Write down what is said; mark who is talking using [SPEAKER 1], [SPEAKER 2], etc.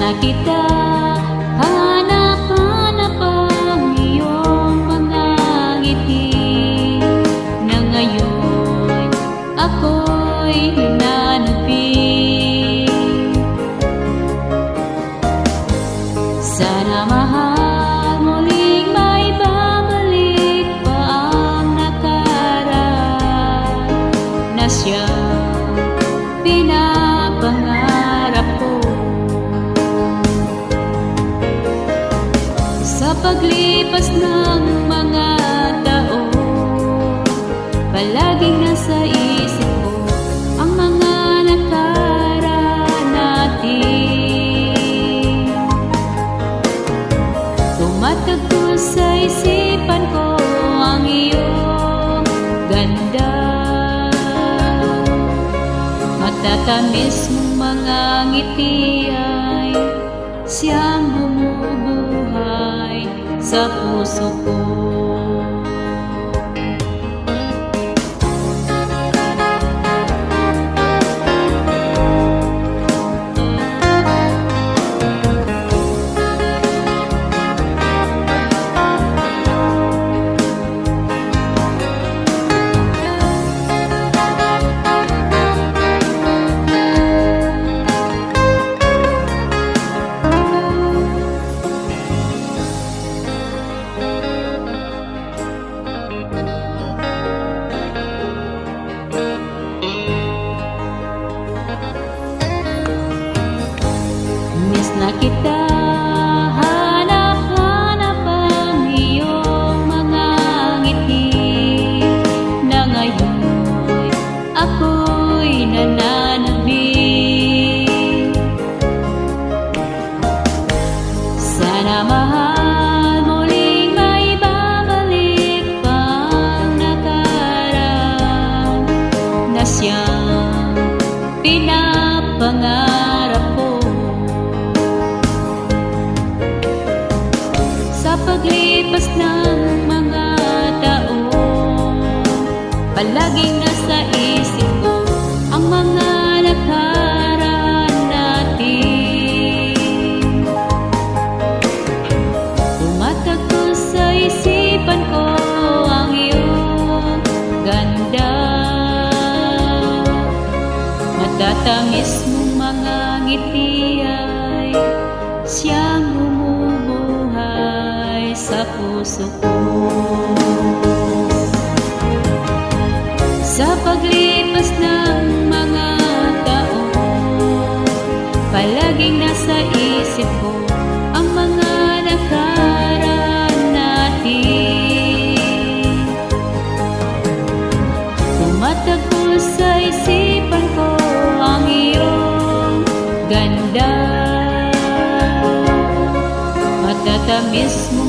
[SPEAKER 1] na kita, hanap-hanap ang iyong mga ngiti, na ngayon ako'y hinanapin. Sana mahal muling may babalik pa ang nakaraan na siyang pinapangarap ko. Sa paglipas ng mga taon, palaging nasa isip ko ang mga nakaraan natin. Tumatagpo sa isipan ko ang iyong ganda, matatamis mong mga ngiti ay siyang bumubuhay sa puso ko. Miss na kita, hanap-hanap ang iyong mga ngiti, na ngayon ako'y nananabik. Sana mahal muling may babalik pa ang nakaraan na siyang pinapangarap ko. Sa paglipas ng mga taon, palaging nasa isip ko ang mga nakaraan natin. Tumatagpo sa isipan ko ang iyong ganda, matatamis mong mga ngiti ay siyang bumubuhay sa puso ko. Sa paglipas ng mga taon, palaging nasa isip ko ang mga nakaraan natin. Tumatagpo sa isipan ko ang iyong ganda, matatamis mo